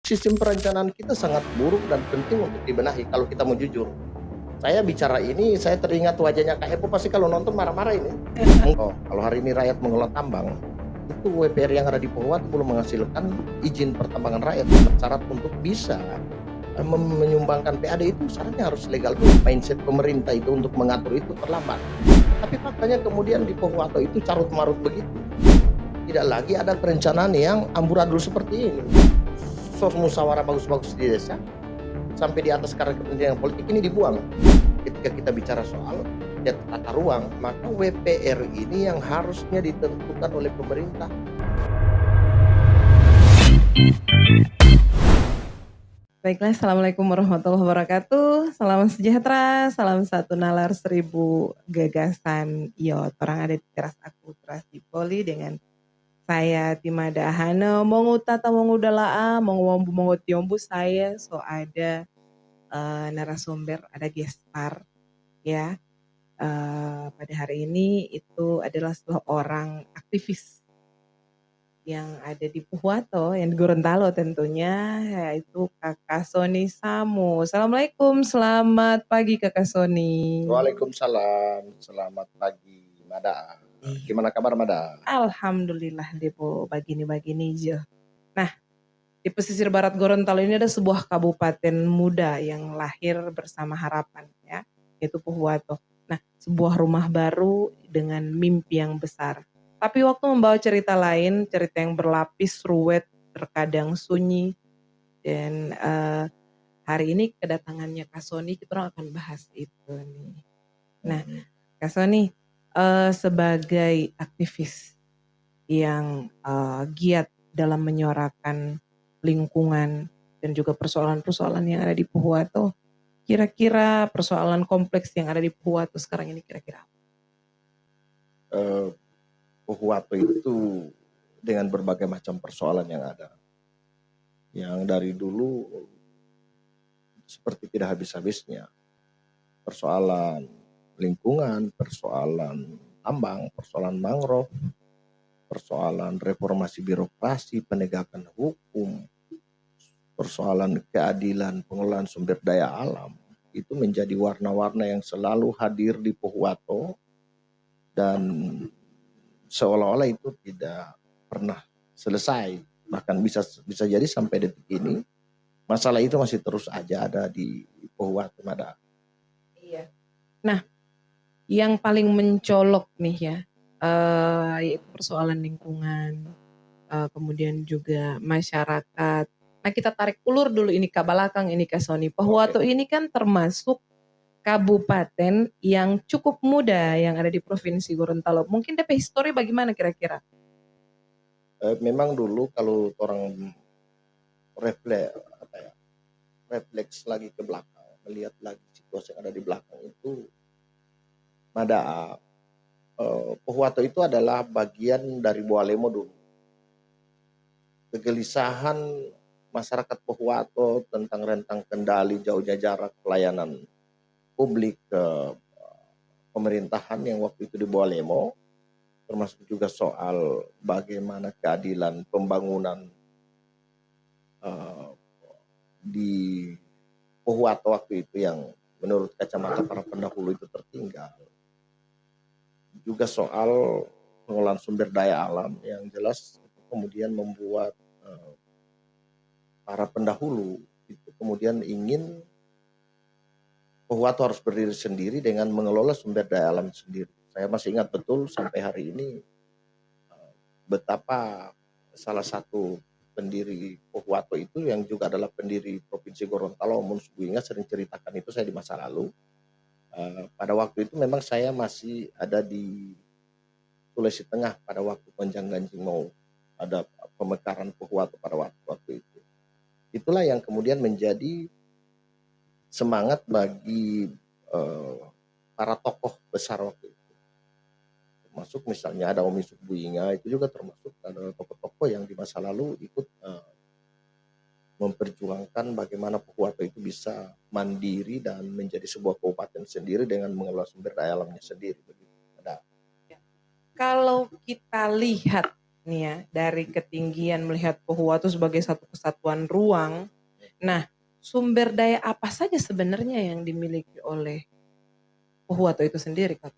Sistem perencanaan kita sangat buruk dan penting untuk dibenahi kalau kita mau jujur. Saya bicara ini, saya teringat wajahnya Kak Epo pasti kalau nonton marah-marah ini. Oh, kalau hari ini rakyat mengelola tambang, itu WPR yang ada di Pohuat belum menghasilkan izin pertambangan rakyat. Syarat untuk bisa menyumbangkan PAD itu syaratnya harus legal dulu. Mindset pemerintah itu untuk mengatur itu terlambat. Tapi faktanya kemudian di Pohuwato itu carut-marut begitu. Tidak lagi ada perencanaan yang amburadul seperti ini. Sos musyawarah bagus-bagus di desa sampai di atas karena kepentingan politik ini dibuang. Ketika kita bicara soal tata ruang, maka WPR ini yang harusnya ditentukan oleh pemerintah. Baiklah, Assalamualaikum warahmatullahi wabarakatuh. Salam sejahtera, salam satu nalar 1000 gagasan. Yo, orang ada di teras aku teras di poli dengan saya Timada Hana. Mongu tata mongu dalaa, mongu tiombu saya. So ada narasumber, ada gestar ya. Pada hari ini itu adalah seorang aktivis yang ada di Pohuwato, yang di Gorontalo tentunya, yaitu Kakak Sony Samu. Assalamualaikum, selamat pagi Kakak Sony. Waalaikumsalam, selamat pagi Mada. Gimana kabar Mada? Alhamdulillah Depo, bagini jo. Nah, di pesisir barat Gorontalo ini ada sebuah kabupaten muda yang lahir bersama harapan ya, yaitu Pohuwato. Nah, sebuah rumah baru dengan mimpi yang besar. Tapi waktu membawa cerita lain, cerita yang berlapis, ruwet, terkadang sunyi. Dan hari ini kedatangannya Kak Sony, kita orang akan bahas itu nih. Nah, Kak Sony sebagai aktivis yang giat dalam menyuarakan lingkungan dan juga persoalan-persoalan yang ada di Pohuwato, kira-kira persoalan kompleks yang ada di Pohuwato sekarang ini kira-kira apa? Pohuwato itu dengan berbagai macam persoalan yang ada, yang dari dulu seperti tidak habis-habisnya. Persoalan lingkungan, persoalan tambang, persoalan mangrove, persoalan reformasi birokrasi, penegakan hukum, persoalan keadilan pengelolaan sumber daya alam, itu menjadi warna-warna yang selalu hadir di Pohuwato dan seolah-olah itu tidak pernah selesai, bahkan bisa jadi sampai detik ini masalah itu masih terus aja ada di Pohuwato Mada. Iya. Nah, yang paling mencolok nih ya, yaitu persoalan lingkungan, kemudian juga masyarakat. Nah, kita tarik ulur dulu ini ke belakang ini Kak Sony. Pohuwato ini kan termasuk kabupaten yang cukup muda yang ada di Provinsi Gorontalo. Mungkin DP histori bagaimana kira-kira? Memang dulu kalau orang refleks lagi ke belakang, melihat lagi situasi yang ada di belakang itu, Mada, Pohuwato itu adalah bagian dari Bawalemo dulu. Kegelisahan masyarakat Pohuwato tentang rentang kendali jauhnya jarak pelayanan publik ke pemerintahan yang waktu itu di Bawalemo, termasuk juga soal bagaimana keadilan pembangunan di Pohuwato waktu itu yang menurut kacamata para pendahulu itu tertinggal. Juga soal pengelolaan sumber daya alam yang jelas kemudian membuat para pendahulu itu kemudian ingin Pohuwato harus berdiri sendiri dengan mengelola sumber daya alam sendiri. Saya masih ingat betul sampai hari ini betapa salah satu pendiri Pohuwato itu yang juga adalah pendiri Provinsi Gorontalo, Mun Subuinga, sering ceritakan itu saya di masa lalu. Pada waktu itu memang saya masih ada di Sulawesi Tengah pada waktu Konjang Ganjing mau ada pemekaran Pohuwato pada waktu itu. Itulah yang kemudian menjadi semangat bagi para tokoh besar waktu itu. Termasuk misalnya ada Omi Subuinga, itu juga termasuk ada tokoh-tokoh yang di masa lalu ikut memperjuangkan bagaimana Pohuwato itu bisa mandiri dan menjadi sebuah kabupaten sendiri dengan mengelola sumber daya alamnya sendiri. Begitu. Kalau kita lihat nih ya, dari ketinggian melihat Pohuwato sebagai satu kesatuan ruang. Nah, sumber daya apa saja sebenarnya yang dimiliki oleh Pohuwato itu sendiri, Kak?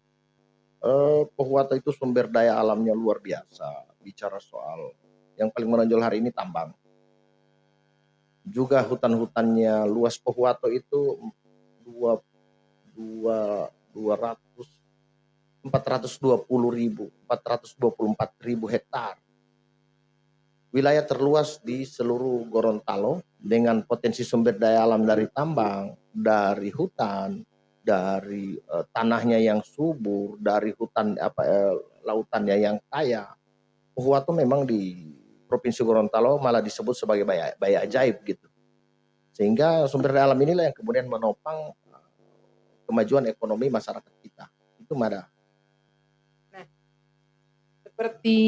Pohuwato itu sumber daya alamnya luar biasa. Bicara soal yang paling menonjol hari ini tambang. Juga hutan-hutannya luas. Pohuwato itu dua dua dua ratus 424.000 hektar. Wilayah terluas di seluruh Gorontalo dengan potensi sumber daya alam dari tambang, dari hutan, dari tanahnya yang subur, dari hutan lautannya yang kaya. Pohuwato memang di Provinsi Gorontalo malah disebut sebagai bayi ajaib gitu. Sehingga sumber daya alam inilah yang kemudian menopang kemajuan ekonomi masyarakat kita. Itu Mada. Nah, seperti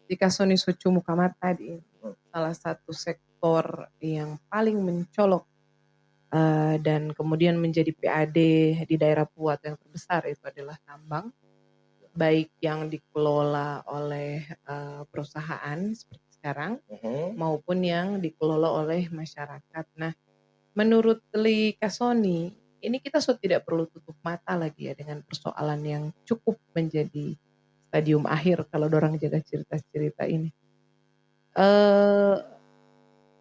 di Kasoni Sucu Mukamat tadi, salah satu sektor yang paling mencolok dan kemudian menjadi PAD di daerah Pohuwato yang terbesar itu adalah tambang, baik yang dikelola oleh perusahaan seperti sekarang maupun yang dikelola oleh masyarakat. Nah, menurut Li Kasoni, ini kita sudah tidak perlu tutup mata lagi ya dengan persoalan yang cukup menjadi stadium akhir kalau dorang jaga cerita-cerita ini.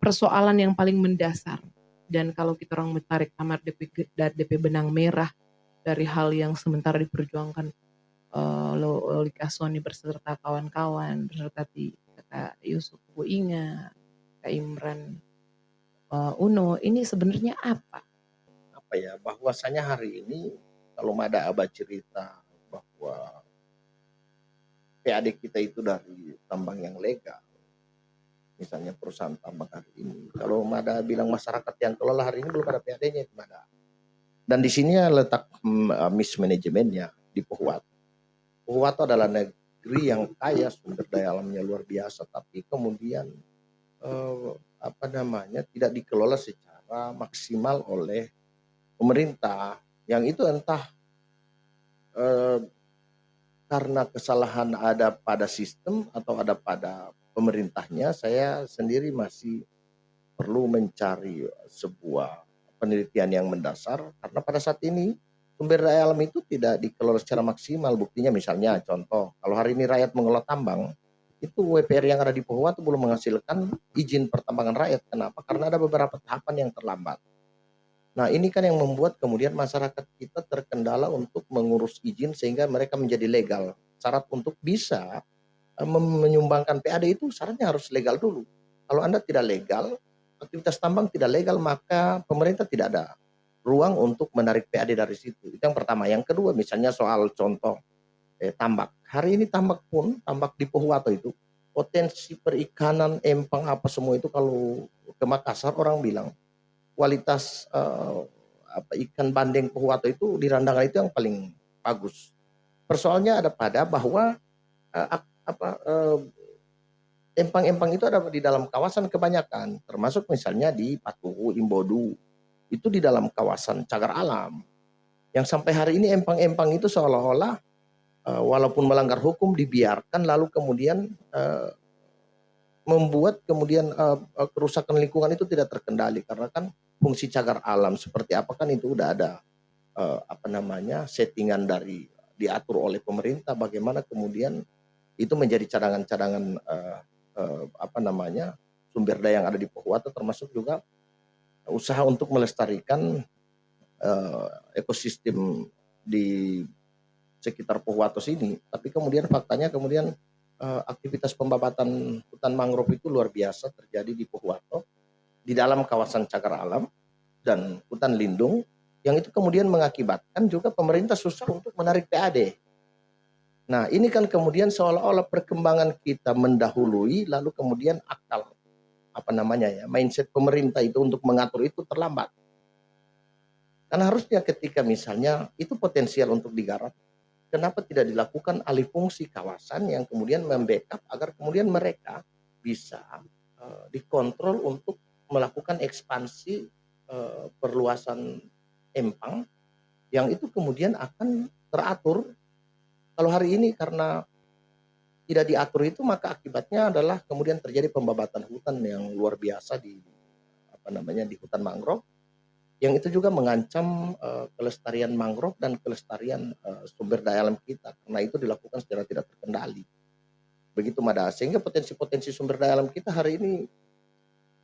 Persoalan yang paling mendasar dan kalau kita orang tarik kamar DP benang merah dari hal yang sementara diperjuangkan Li Kasoni berserta kawan-kawan, berserta Kak Yusuf Buinga, Kak Imran Uno, ini sebenarnya apa? Apa ya, bahwasanya hari ini kalau Mada Aba cerita bahwa PAD kita itu dari tambang yang legal, misalnya perusahaan tambang hari ini. Kalau Mada bilang masyarakat yang kelola hari ini belum ada PAD-nya itu Mada. Dan di sini letak mismanajemennya di Pohuwato. Pohuwato adalah negeri yang kaya sumber daya alamnya luar biasa, tapi kemudian tidak dikelola secara maksimal oleh pemerintah. Yang itu entah karena kesalahan ada pada sistem atau ada pada pemerintahnya, saya sendiri masih perlu mencari sebuah penelitian yang mendasar karena pada saat ini sumber daya alam itu tidak dikelola secara maksimal. Buktinya misalnya contoh, kalau hari ini rakyat mengelola tambang, itu WPR yang ada di Pohuwato belum menghasilkan izin pertambangan rakyat. Kenapa? Karena ada beberapa tahapan yang terlambat. Nah, ini kan yang membuat kemudian masyarakat kita terkendala untuk mengurus izin sehingga mereka menjadi legal. Syarat untuk bisa menyumbangkan PAD itu syaratnya harus legal dulu. Kalau Anda tidak legal, aktivitas tambang tidak legal, maka pemerintah tidak ada ruang untuk menarik PAD dari situ. Itu yang pertama. Yang kedua, misalnya soal contoh tambak. Hari ini tambak di Pohuwato itu, potensi perikanan, empang apa semua itu kalau ke Makassar orang bilang kualitas ikan bandeng Pohuwato itu di Randangan itu yang paling bagus. Persoalnya ada pada bahwa empang-empang itu ada di dalam kawasan kebanyakan, termasuk misalnya di Patuhu, Imbodu, itu di dalam kawasan cagar alam. Yang sampai hari ini empang-empang itu seolah-olah walaupun melanggar hukum dibiarkan lalu kemudian membuat kemudian kerusakan lingkungan itu tidak terkendali karena kan fungsi cagar alam seperti apa kan itu udah ada settingan dari diatur oleh pemerintah bagaimana kemudian itu menjadi cadangan-cadangan sumber daya yang ada di Pohuwato termasuk juga usaha untuk melestarikan ekosistem di sekitar Pohuwato sini. Tapi kemudian faktanya kemudian aktivitas pembabatan hutan mangrove itu luar biasa terjadi di Pohuwato di dalam kawasan cagar alam dan hutan lindung yang itu kemudian mengakibatkan juga pemerintah susah untuk menarik PAD. Nah, ini kan kemudian seolah-olah perkembangan kita mendahului lalu kemudian akal mindset pemerintah itu untuk mengatur itu terlambat. Karena harusnya ketika misalnya itu potensial untuk digarap, kenapa tidak dilakukan alih fungsi kawasan yang kemudian membackup agar kemudian mereka bisa dikontrol untuk melakukan ekspansi perluasan empang yang itu kemudian akan teratur. Kalau hari ini karena tidak diatur itu, maka akibatnya adalah kemudian terjadi pembabatan hutan yang luar biasa di di hutan mangrove, yang itu juga mengancam kelestarian mangrove dan kelestarian sumber daya alam kita, karena itu dilakukan secara tidak terkendali. Begitu Mada, sehingga potensi-potensi sumber daya alam kita hari ini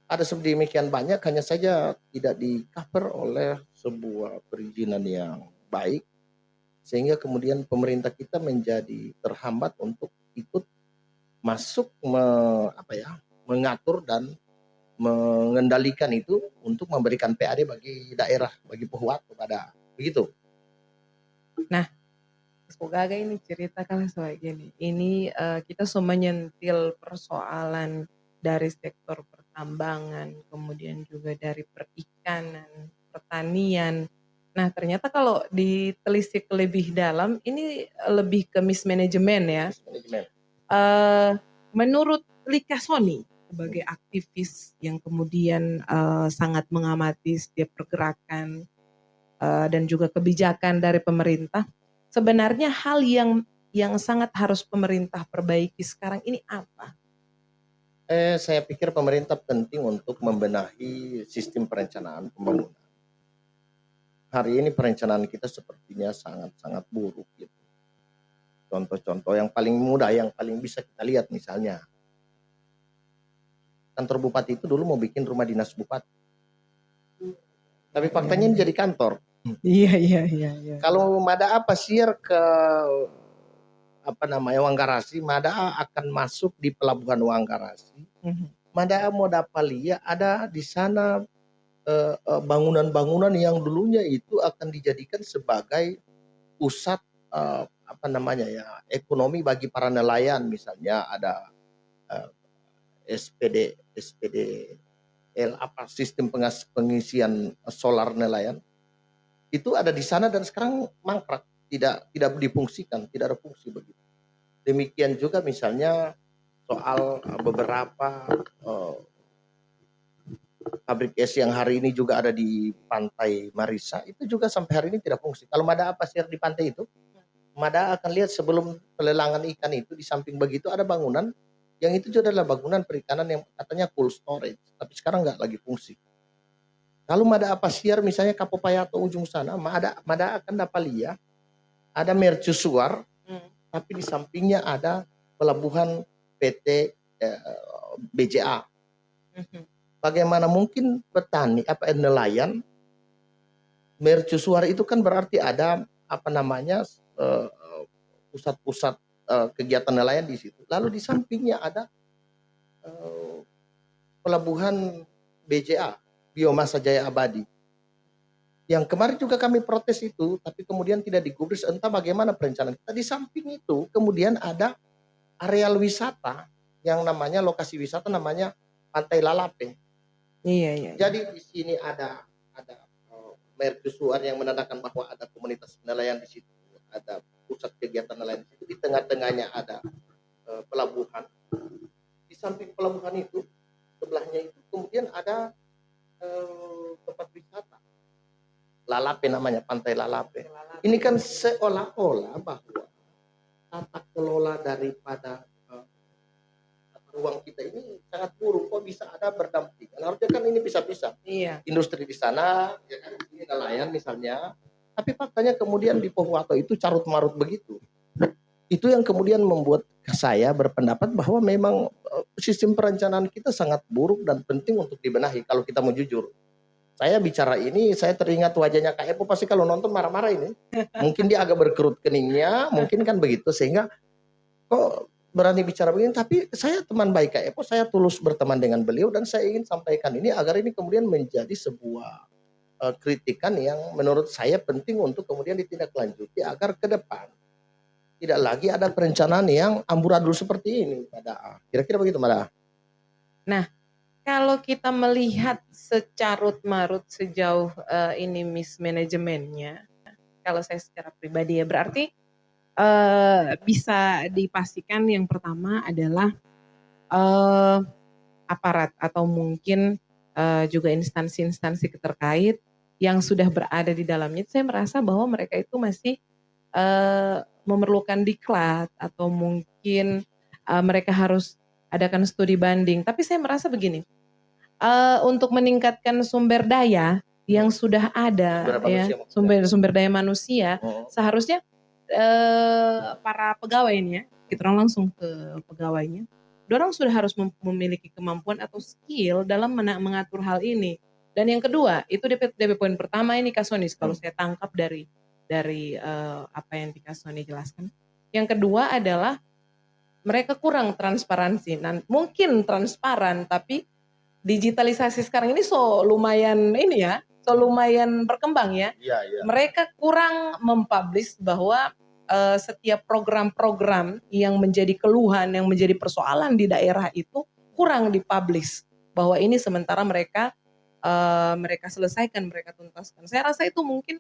ada sedemikian banyak, hanya saja tidak di-cover oleh sebuah perizinan yang baik, sehingga kemudian pemerintah kita menjadi terhambat untuk ikut masuk mengatur dan mengendalikan itu untuk memberikan PAD bagi daerah, bagi Pohuwato pada begitu. Nah, semoga ini cerita kalau soal gini. Ini kita semua menyentil persoalan dari sektor pertambangan, kemudian juga dari perikanan, pertanian. Nah, ternyata kalau ditelisik lebih dalam, ini lebih ke mismanajemen ya. Mismanajemen. Menurut Lika Soni sebagai aktivis yang kemudian sangat mengamati setiap pergerakan dan juga kebijakan dari pemerintah, sebenarnya hal yang sangat harus pemerintah perbaiki sekarang ini apa? Saya pikir pemerintah penting untuk membenahi sistem perencanaan pembangunan. Hari ini perencanaan kita sepertinya sangat-sangat buruk gitu. Contoh-contoh yang paling mudah, yang paling bisa kita lihat misalnya, kantor bupati itu dulu mau bikin rumah dinas bupati, tapi faktanya ini jadi kantor. Iya. Kalau Mada pasir ke Wanggarasi, Mada akan masuk di pelabuhan Wanggarasi. Mada mau dapat ada di sana bangunan-bangunan yang dulunya itu akan dijadikan sebagai pusat ekonomi bagi para nelayan, misalnya ada SPDL sistem pengisian solar nelayan itu ada di sana, dan sekarang mangkrak, tidak difungsikan, tidak ada fungsi begitu. Demikian juga misalnya soal beberapa pabrik es yang hari ini juga ada di pantai Marisa, itu juga sampai hari ini tidak fungsi. Kalau Mada pasir di pantai itu, Mada akan lihat sebelum pelelangan ikan itu, di samping begitu ada bangunan yang itu juga adalah bangunan perikanan yang katanya cold storage, tapi sekarang nggak lagi fungsi. Kalau Mada pasir misalnya Kapopayato ujung sana, Mada akan dapat lihat ada mercusuar, tapi di sampingnya ada pelabuhan PT BJA. Bagaimana mungkin petani nelayan mercusuar itu kan berarti ada pusat-pusat kegiatan nelayan di situ. Lalu di sampingnya ada pelabuhan BJA, Biomasa Jaya Abadi. Yang kemarin juga kami protes itu, tapi kemudian tidak digubris, entah bagaimana perencanaan kita. Di samping itu kemudian ada areal wisata yang namanya lokasi wisata namanya Pantai Lalape. Iya. Jadi di sini ada mercusuar yang menandakan bahwa ada komunitas nelayan di situ, ada pusat kegiatan nelayan di situ. Di tengah-tengahnya ada pelabuhan. Di samping pelabuhan itu, sebelahnya itu kemudian ada tempat wisata. Lalape namanya, Pantai Lalape. Ini kan seolah-olah bahwa tata kelola daripada ruang kita ini sangat buruk. Kok bisa ada berdampingan? Harusnya kan ini bisa-bisa. Iya. Industri di sana, ya kan, di sini nelayan misalnya. Tapi faktanya kemudian di Pohuwato itu carut marut begitu. Itu yang kemudian membuat saya berpendapat bahwa memang sistem perencanaan kita sangat buruk dan penting untuk dibenahi kalau kita mau jujur. Saya bicara ini, saya teringat wajahnya Kak Epo, pasti kalau nonton marah-marah ini. Mungkin dia agak berkerut keningnya, mungkin kan begitu, sehingga kok berani bicara begini. Tapi saya teman baik Kak Epo, saya tulus berteman dengan beliau, dan saya ingin sampaikan ini agar ini kemudian menjadi sebuah kritikan yang menurut saya penting untuk kemudian ditindaklanjuti agar ke depan tidak lagi ada perencanaan yang amburadul seperti ini. Kira-kira begitu, Mada. Nah, kalau kita melihat secarut marut sejauh ini mismanajemennya, kalau saya secara pribadi ya, berarti bisa dipastikan yang pertama adalah aparat atau mungkin juga instansi-instansi terkait yang sudah berada di dalamnya. Saya merasa bahwa mereka itu masih memerlukan diklat atau mungkin mereka harus adakan studi banding. Tapi saya merasa begini, untuk meningkatkan sumber daya yang sudah ada, ya, sumber daya manusia, seharusnya para pegawai ini ya, kita langsung ke pegawainya, dorang sudah harus memiliki kemampuan atau skill dalam mengatur hal ini. Dan yang kedua, itu DP poin pertama ini Kak Soni, kalau saya tangkap dari apa yang Kak Soni jelaskan. Yang kedua adalah mereka kurang transparansi. Mungkin transparan, tapi digitalisasi sekarang ini lumayan ini ya, lumayan berkembang ya. Mereka kurang mempublish bahwa setiap program-program yang menjadi keluhan, yang menjadi persoalan di daerah itu kurang dipublish. Bahwa ini sementara mereka selesaikan, mereka tuntaskan. Saya rasa itu mungkin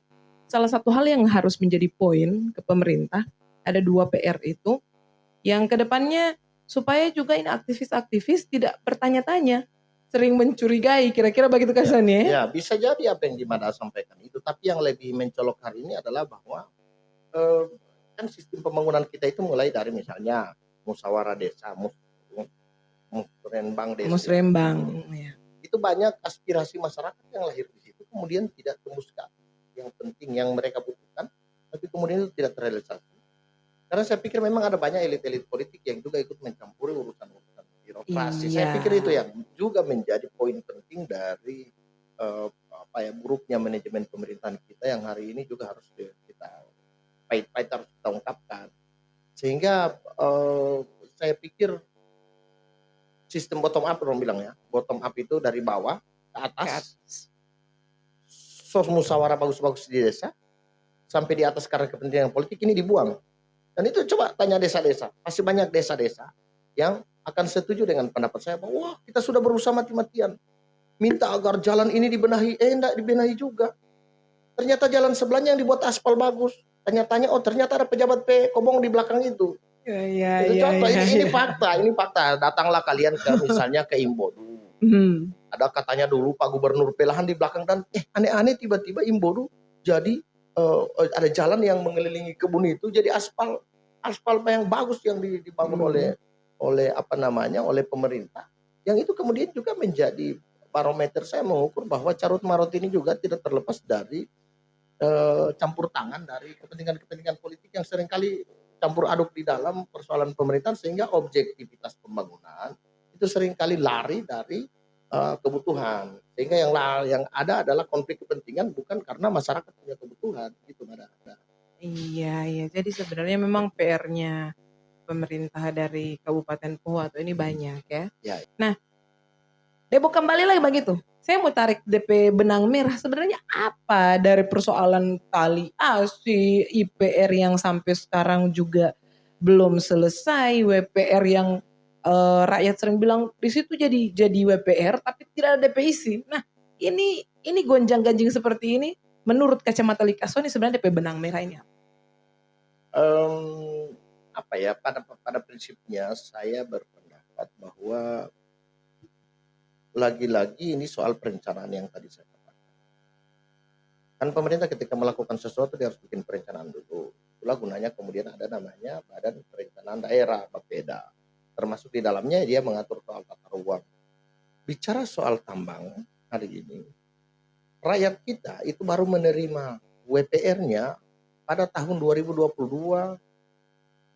salah satu hal yang harus menjadi poin ke pemerintah. Ada 2 PR itu. Yang kedepannya supaya juga ini aktivis-aktivis tidak bertanya-tanya, sering mencurigai, kira-kira begitu kesannya. Ya, bisa jadi apa yang Dimada sampaikan itu. Tapi yang lebih mencolok hari ini adalah bahwa kan sistem pembangunan kita itu mulai dari misalnya musyawarah desa, musrembang desa. Ya. Itu banyak aspirasi masyarakat yang lahir di situ kemudian tidak tembus ke yang penting yang mereka butuhkan, tapi kemudian itu tidak terrealisasi. Karena saya pikir memang ada banyak elit-elit politik yang juga ikut mencampuri urusan-urusan birokrasi. Saya pikir itu yang juga menjadi poin penting dari buruknya manajemen pemerintahan kita yang hari ini juga harus kita pahit-pahit harus kita ungkapkan. Sehingga saya pikir sistem bottom up orang bilang ya, bottom up itu dari bawah ke atas. Musyawarah bagus-bagus di desa sampai di atas karena kepentingan politik ini dibuang. Dan itu coba tanya desa-desa, pasti banyak desa-desa yang akan setuju dengan pendapat saya bahwa wah, kita sudah berusaha mati-matian minta agar jalan ini dibenahi, enggak dibenahi juga. Ternyata jalan sebelahnya yang dibuat aspal bagus. Tanya-tanya, oh ternyata ada pejabat Kobong di belakang itu. Ini fakta. Datanglah kalian ke misalnya ke Imbodu. Ada katanya dulu Pak Gubernur Pelahan di belakang dan aneh-aneh tiba-tiba Imbodu jadi ada jalan yang mengelilingi kebun itu jadi aspal yang bagus yang dibangun oleh pemerintah. Yang itu kemudian juga menjadi barometer saya mengukur bahwa carut marut ini juga tidak terlepas dari campur tangan dari kepentingan politik yang seringkali campur aduk di dalam persoalan pemerintahan sehingga objektivitas pembangunan itu seringkali lari dari kebutuhan sehingga yang ada adalah konflik kepentingan bukan karena masyarakat punya kebutuhan gitu Mbak. Iya jadi sebenarnya memang PR-nya pemerintah dari Kabupaten Pohuwato ini banyak ya. Nah, Debo kembali lagi begitu. Saya mau tarik DP benang merah sebenarnya apa dari persoalan tali asi, IPR yang sampai sekarang juga belum selesai, WPR yang rakyat sering bilang di situ jadi WPR tapi tidak ada DP isi. Nah, ini gonjang-ganjing seperti ini menurut kacamata Lika Soni sebenarnya DP benang merah ini apa? Pada prinsipnya saya berpendapat bahwa lagi-lagi ini soal perencanaan yang tadi saya katakan. Kan pemerintah ketika melakukan sesuatu dia harus bikin perencanaan dulu. Itulah gunanya kemudian ada namanya Badan Perencanaan Daerah Bapeda. Termasuk di dalamnya dia mengatur soal tata ruang. Bicara soal tambang hari ini, rakyat kita itu baru menerima WPR-nya pada tahun 2022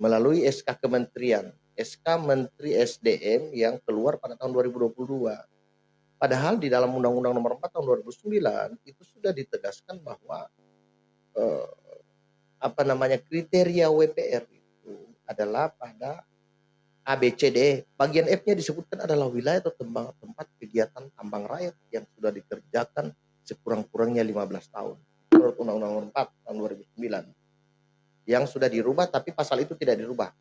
melalui SK Kementerian, SK Menteri SDM yang keluar pada tahun 2022. Padahal di dalam Undang-Undang Nomor 4 tahun 2009 itu sudah ditegaskan bahwa kriteria WPR itu adalah pada ABCD. Bagian F-nya disebutkan adalah wilayah atau tempat kegiatan tambang rakyat yang sudah dikerjakan sekurang-kurangnya 15 tahun. Menurut Undang-Undang Nomor 4 tahun 2009 yang sudah dirubah tapi pasal itu tidak dirubah.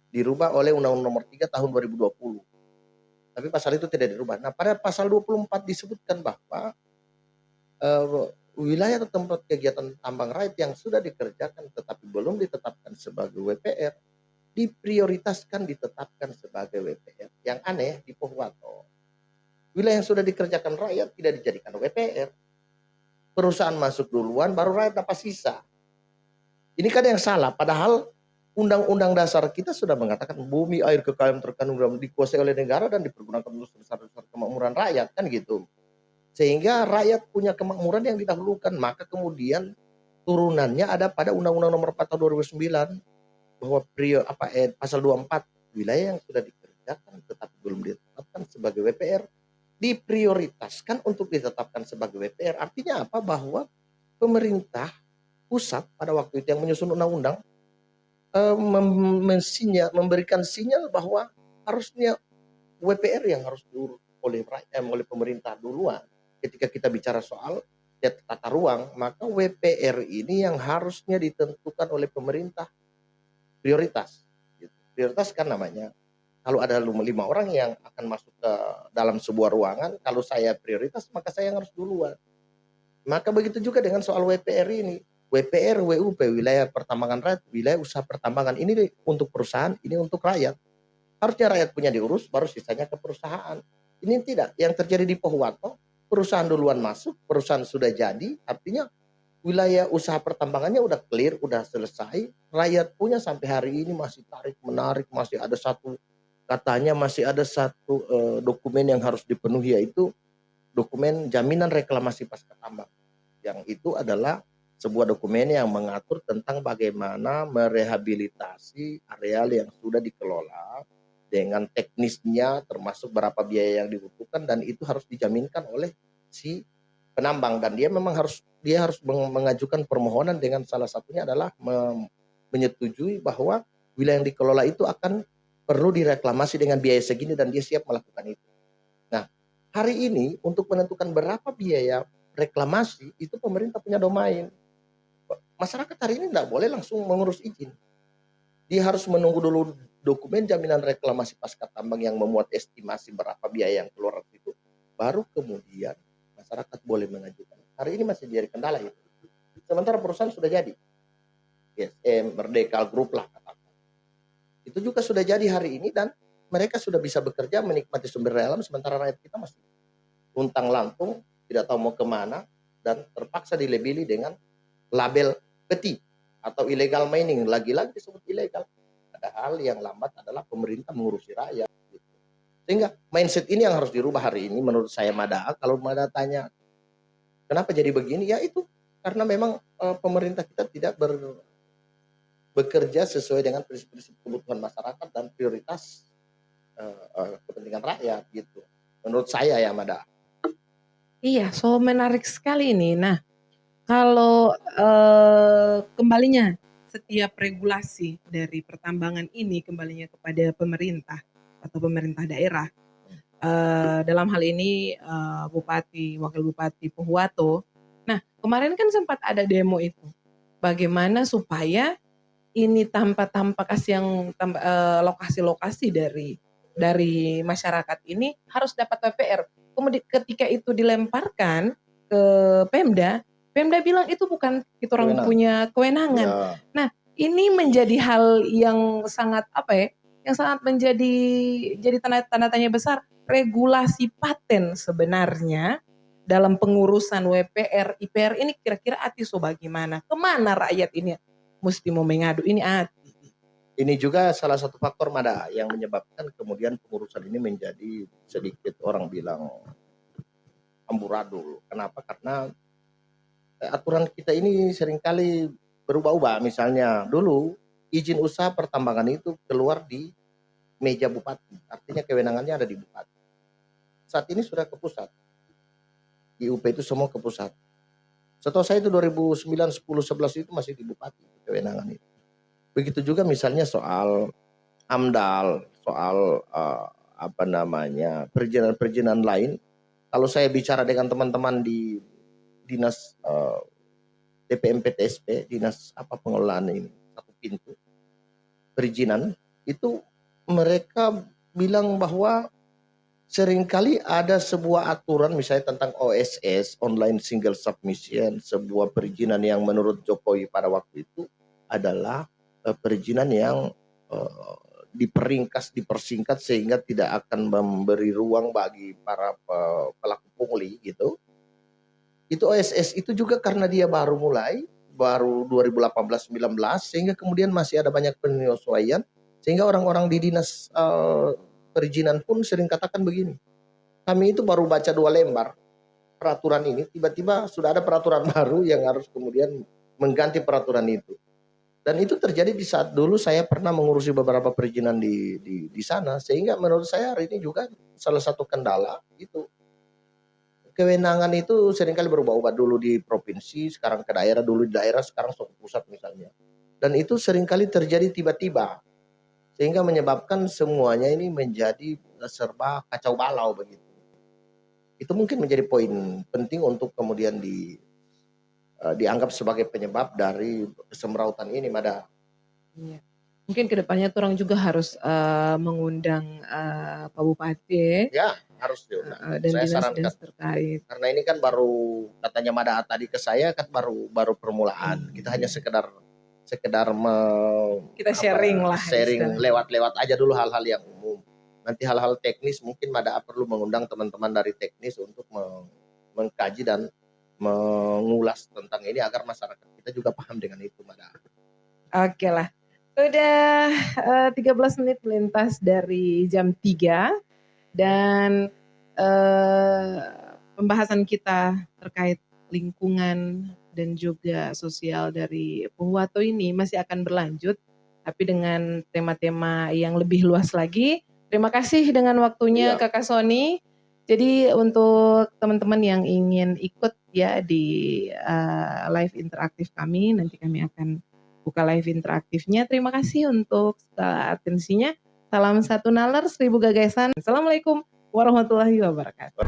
Dirubah oleh Undang-Undang Nomor 3 tahun 2020. Tapi pasal itu tidak dirubah. Nah, pada pasal 24 disebutkan bahwa wilayah atau tempat kegiatan tambang rakyat yang sudah dikerjakan tetapi belum ditetapkan sebagai WPR diprioritaskan ditetapkan sebagai WPR. Yang aneh di Pohuwato, wilayah yang sudah dikerjakan rakyat tidak dijadikan WPR. Perusahaan masuk duluan, baru rakyat dapat sisa. Ini kan yang salah. Padahal Undang-undang dasar kita sudah mengatakan bumi, air, kekayaan terkandung dalam dikuasai oleh negara dan dipergunakan untuk sebesar-besar kemakmuran rakyat, kan gitu. Sehingga rakyat punya kemakmuran yang didahulukan, maka kemudian turunannya ada pada Undang-Undang Nomor 4 Tahun 2009 bahwa pasal 24 wilayah yang sudah dikerjakan tetapi belum ditetapkan sebagai WPR diprioritaskan untuk ditetapkan sebagai WPR. Artinya apa? Bahwa pemerintah pusat pada waktu itu yang menyusun undang-undang memberikan sinyal bahwa harusnya WPR yang harus diurus oleh pemerintah duluan. Ketika kita bicara soal tata ruang, maka WPR ini yang harusnya ditentukan oleh pemerintah prioritas. Prioritas kan namanya. Kalau ada 5 orang yang akan masuk ke dalam sebuah ruangan, kalau saya prioritas maka saya yang harus duluan. Maka begitu juga dengan soal WPR ini. WPR, WUP, wilayah pertambangan rakyat, wilayah usaha pertambangan. Ini untuk perusahaan, ini untuk rakyat. Harusnya rakyat punya diurus, baru sisanya ke perusahaan. Ini tidak. Yang terjadi di Pohuwato, perusahaan duluan masuk, perusahaan sudah jadi, artinya wilayah usaha pertambangannya udah clear, udah selesai. Rakyat punya sampai hari ini masih tarik-menarik, masih ada satu, katanya masih ada satu dokumen yang harus dipenuhi, yaitu dokumen jaminan reklamasi pasca tambang. Yang itu adalah sebuah dokumen yang mengatur tentang bagaimana merehabilitasi areal yang sudah dikelola dengan teknisnya, termasuk berapa biaya yang dibutuhkan, dan itu harus dijaminkan oleh si penambang. Dan dia memang harus mengajukan permohonan dengan salah satunya adalah menyetujui bahwa wilayah yang dikelola itu akan perlu direklamasi dengan biaya segini dan dia siap melakukan itu. Nah, hari ini untuk menentukan berapa biaya reklamasi itu pemerintah punya domain. Masyarakat hari ini tidak boleh langsung mengurus izin. Dia harus menunggu dulu dokumen jaminan reklamasi pasca tambang yang memuat estimasi berapa biaya yang keluar itu. Baru kemudian masyarakat boleh mengajukan. Hari ini masih jadi kendala itu. Sementara perusahaan sudah jadi. GSM, Merdeka Group lah katakan. Itu juga sudah jadi hari ini dan mereka sudah bisa bekerja menikmati sumber daya alam, sementara rakyat kita masih luntang lantung, tidak tahu mau kemana, dan terpaksa dilebeli dengan label peti atau illegal mining. Lagi-lagi disebut ilegal. Padahal yang lambat adalah pemerintah mengurusi rakyat. Gitu. Sehingga mindset ini yang harus dirubah hari ini menurut saya Mada. Kalau Mada tanya kenapa jadi begini, ya itu karena memang pemerintah kita tidak bekerja sesuai dengan prinsip-prinsip kebutuhan masyarakat dan prioritas kepentingan rakyat gitu. Menurut saya ya Mada. Iya, so menarik sekali ini. Nah, kalau kembalinya setiap regulasi dari pertambangan ini kembalinya kepada pemerintah atau pemerintah daerah, dalam hal ini Bupati, Wakil Bupati Pohuwato. Nah, kemarin kan sempat ada demo itu. Bagaimana supaya ini tanpa kasih yang lokasi-lokasi dari masyarakat ini harus dapat WPR. Kemudian ketika itu dilemparkan ke Pemda bilang itu bukan kita orang punya kewenangan. Ya. Nah, ini menjadi hal yang sangat yang sangat jadi tanda tanya besar. Regulasi paten sebenarnya dalam pengurusan WPR, IPR ini kira-kira Atiso bagaimana? Kemana rakyat ini mesti mau mengadu ini Ati? Ini juga salah satu faktor Mada yang menyebabkan kemudian pengurusan ini menjadi sedikit orang bilang amburadul. Kenapa? Karena aturan kita ini seringkali berubah-ubah. Misalnya dulu izin usaha pertambangan itu keluar di meja bupati. Artinya kewenangannya ada di bupati. Saat ini sudah ke pusat. IUP itu semua ke pusat. Setahu saya itu 2009, 10, 11 itu masih di bupati kewenangan itu. Begitu juga misalnya soal AMDAL, soal perizinan-perizinan lain. Kalau saya bicara dengan teman-teman di dinas DPMPTSP, dinas pengelolaan ini satu pintu perizinan, itu mereka bilang bahwa seringkali ada sebuah aturan misalnya tentang OSS, online single submission, sebuah perizinan yang menurut Jokowi pada waktu itu adalah perizinan yang dipersingkat sehingga tidak akan memberi ruang bagi para pelaku pungli gitu. Itu OSS itu juga karena dia baru mulai, baru 2018-19 sehingga kemudian masih ada banyak penyesuaian sehingga orang-orang di dinas perizinan pun sering katakan begini, kami itu baru baca 2 lembar peraturan ini, tiba-tiba sudah ada peraturan baru yang harus kemudian mengganti peraturan itu. Dan itu terjadi di saat dulu saya pernah mengurusi beberapa perizinan di sana, sehingga menurut saya hari ini juga salah satu kendala itu kewenangan itu seringkali berubah-ubah, dulu di provinsi, sekarang ke daerah, dulu di daerah, sekarang ke pusat misalnya. Dan itu seringkali terjadi tiba-tiba, sehingga menyebabkan semuanya ini menjadi serba kacau balau begitu. Itu mungkin menjadi poin penting untuk kemudian dianggap sebagai penyebab dari kesemrautan ini, Mada. Iya. Mungkin kedepannya tuh orang juga harus mengundang Pak Bupati Ya, harus diundang. dan Saya dinas-dinas sarankan. terkait. Karena ini kan baru, katanya Mada tadi ke saya kan baru permulaan. Kita hanya sekedar Kita sharing lah. sharing istilahnya. lewat-lewat aja dulu hal-hal yang umum. Nanti hal-hal teknis mungkin Mada perlu mengundang teman-teman dari teknis untuk mengkaji dan mengulas tentang ini agar masyarakat kita juga paham dengan itu, Mada. Oke lah. Udah 13 menit melintas dari jam 3 dan pembahasan kita terkait lingkungan dan juga sosial dari Puhuwato ini masih akan berlanjut, tapi dengan tema-tema yang lebih luas lagi. Terima kasih dengan waktunya Iya. Kakak Sony. Jadi untuk teman-teman yang ingin ikut ya di live interaktif kami, nanti kami akan buka live interaktifnya. Terima kasih untuk atensinya. Salam satu nalar, 1000 gagasan. Assalamualaikum warahmatullahi wabarakatuh.